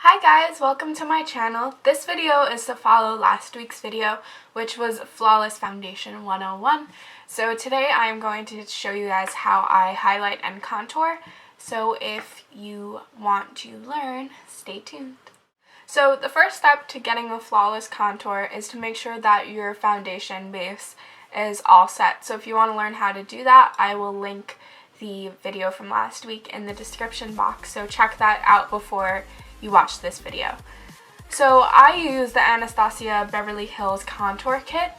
Hi guys, welcome to my channel. This video is to follow last week's video, which was Flawless Foundation 101. So today I am going to show you guys how I highlight and contour. So if you want to learn, stay tuned. So the first step to getting a flawless contour is to make sure that your foundation base is all set. So if you want to learn how to do that, I will link the video from last week in the description box. So check that out before you watch this video. So I use the Anastasia Beverly Hills Contour Kit,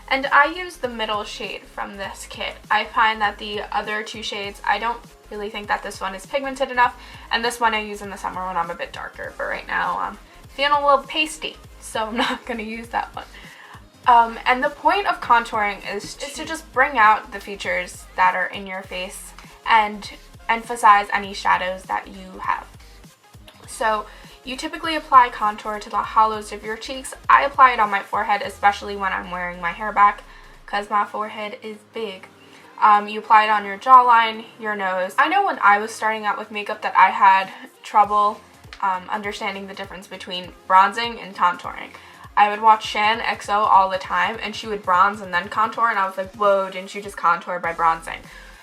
and I use the middle shade from this kit. I find that the other two shades, I don't really think that this one is pigmented enough, and this one I use in the summer when I'm a bit darker, but right now I'm feeling a little pasty, so I'm not going to use that one. And the point of contouring is to just bring out the features that are in your face and emphasize any shadows that you have. So you typically apply contour to the hollows of your cheeks. I apply it on my forehead, especially when I'm wearing my hair back, because my forehead is big. You apply it on your jawline, your nose. I know when I was starting out with makeup that I had trouble understanding the difference between bronzing and contouring. I would watch xoxo all the time, and she would bronze and then contour, and I was like, whoa, didn't you just contour by bronzing?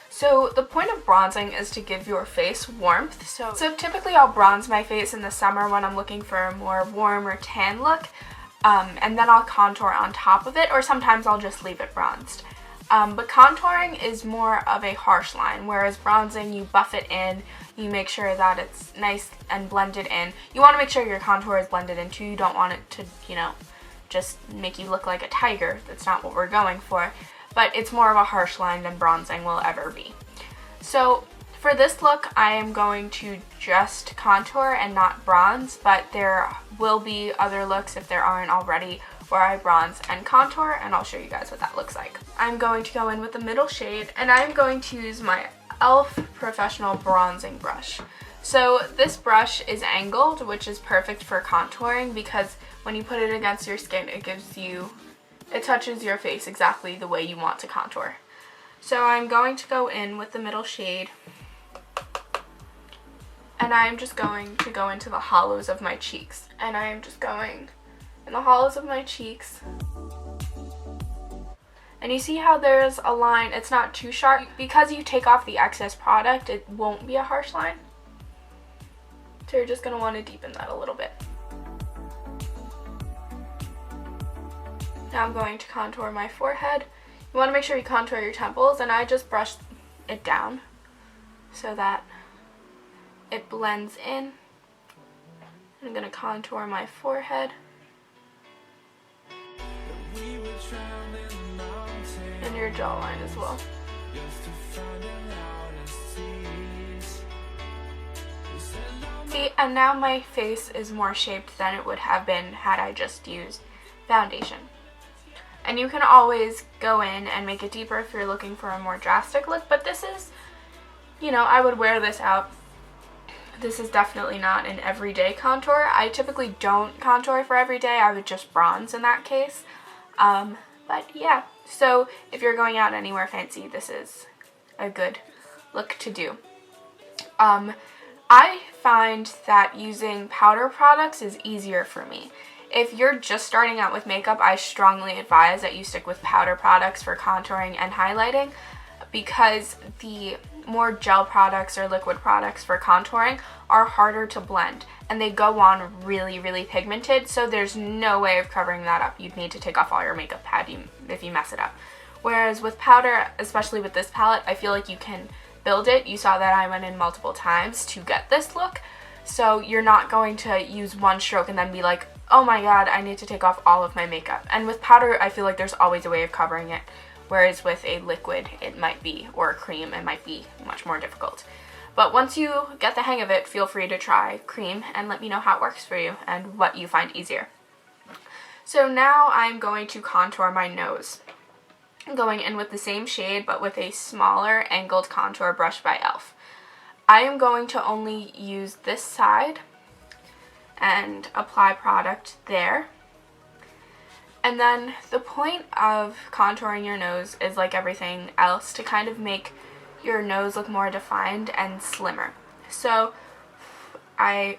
So the point of bronzing is to give your face warmth. So typically I'll bronze my face in the summer when I'm looking for a more warm or tan look, and then I'll contour on top of it, or sometimes I'll just leave it bronzed. But contouring is more of a harsh line, whereas bronzing, you buff it in, you make sure that it's nice and blended in. You want to make sure your contour is blended in too. You don't want it to, just make you look like a tiger. That's not what we're going for. But it's more of a harsh line than bronzing will ever be. So for this look, I am going to just contour and not bronze, but there will be other looks, if there aren't already, where I bronze and contour, and I'll show you guys what that looks like. I'm going to go in with the middle shade, and I'm going to use my e.l.f. Professional Bronzing Brush. So this brush is angled, which is perfect for contouring, because when you put it against your skin, it touches your face exactly the way you want to contour. So I'm going to go in with the middle shade, and I'm just going to go into the hollows of my cheeks. And I am just going in the hollows of my cheeks. And you see how there's a line, it's not too sharp. Because you take off the excess product, it won't be a harsh line. So you're just going to want to deepen that a little bit. Now I'm going to contour my forehead. You want to make sure you contour your temples, and I just brush it down so that it blends in. I'm going to contour my forehead. And your jawline as well. See, and now my face is more shaped than it would have been had I just used foundation. And you can always go in and make it deeper if you're looking for a more drastic look, but this is, I would wear this out. This is definitely not an everyday contour. I typically don't contour for every day. I would just bronze in that case. But yeah, so if you're going out anywhere fancy, this is a good look to do. I find that using powder products is easier for me. If you're just starting out with makeup, I strongly advise that you stick with powder products for contouring and highlighting, because the more gel products or liquid products for contouring are harder to blend, and they go on really, really pigmented, so there's no way of covering that up. You'd need to take off all your makeup if you mess it up. Whereas with powder, especially with this palette, I feel like you can build it. You saw that I went in multiple times to get this look, so you're not going to use one stroke and then be like, oh my god, I need to take off all of my makeup. And with powder, I feel like there's always a way of covering it, whereas with a liquid, it might be, or a cream, it might be much more difficult. But once you get the hang of it, feel free to try cream and let me know how it works for you and what you find easier. So now I'm going to contour my nose. I'm going in with the same shade, but with a smaller angled contour brush by e.l.f. I am going to only use this side and apply product there. And then the point of contouring your nose is, like everything else, to kind of make your nose look more defined and slimmer. So I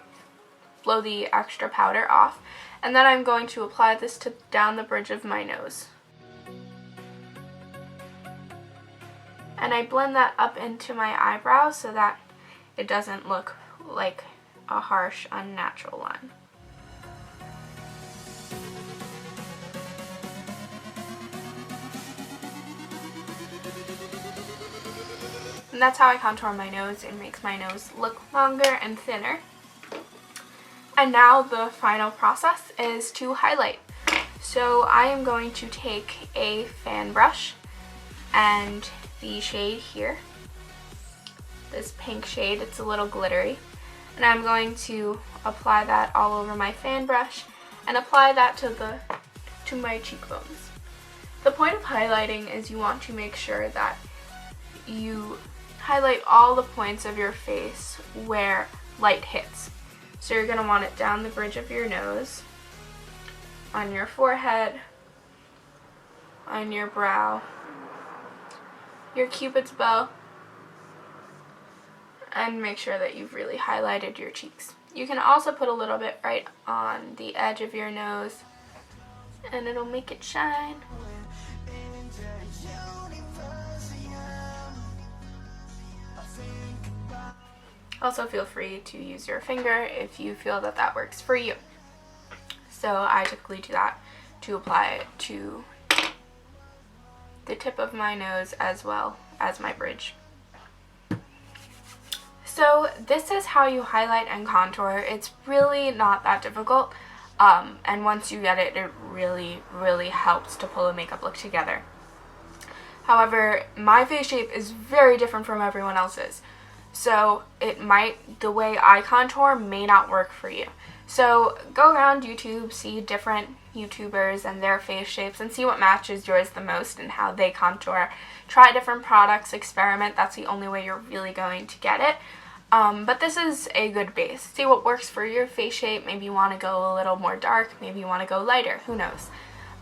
blow the extra powder off, and then I'm going to apply this to down the bridge of my nose. And I blend that up into my eyebrow so that it doesn't look like a harsh, unnatural line. And that's how I contour my nose. It makes my nose look longer and thinner. And now the final process is to highlight. So I am going to take a fan brush and the shade here, this pink shade, it's a little glittery, and I'm going to apply that all over my fan brush and apply that to my cheekbones. The point of highlighting is you want to make sure that you highlight all the points of your face where light hits. So you're going to want it down the bridge of your nose, on your forehead, on your brow, your cupid's bow, and make sure that you've really highlighted your cheeks. You can also put a little bit right on the edge of your nose, and it'll make it shine. Also, feel free to use your finger if you feel that that works for you. So I typically do that to apply it to the tip of my nose as well as my bridge. So this is how you highlight and contour. It's really not that difficult, and once you get it, it really, really helps to pull a makeup look together. However, my face shape is very different from everyone else's. So the way I contour may not work for you. So go around YouTube, see different YouTubers and their face shapes, and see what matches yours the most and how they contour. Try different products, experiment. That's the only way you're really going to get it. But this is a good base. See what works for your face shape. Maybe you want to go a little more dark. Maybe you want to go lighter. Who knows?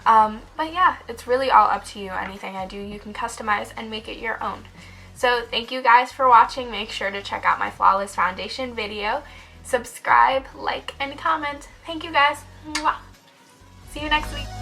But yeah, it's really all up to you. Anything I do, you can customize and make it your own. So thank you guys for watching. Make sure to check out my Flawless Foundation video. Subscribe, like, and comment. Thank you guys. Mwah. See you next week.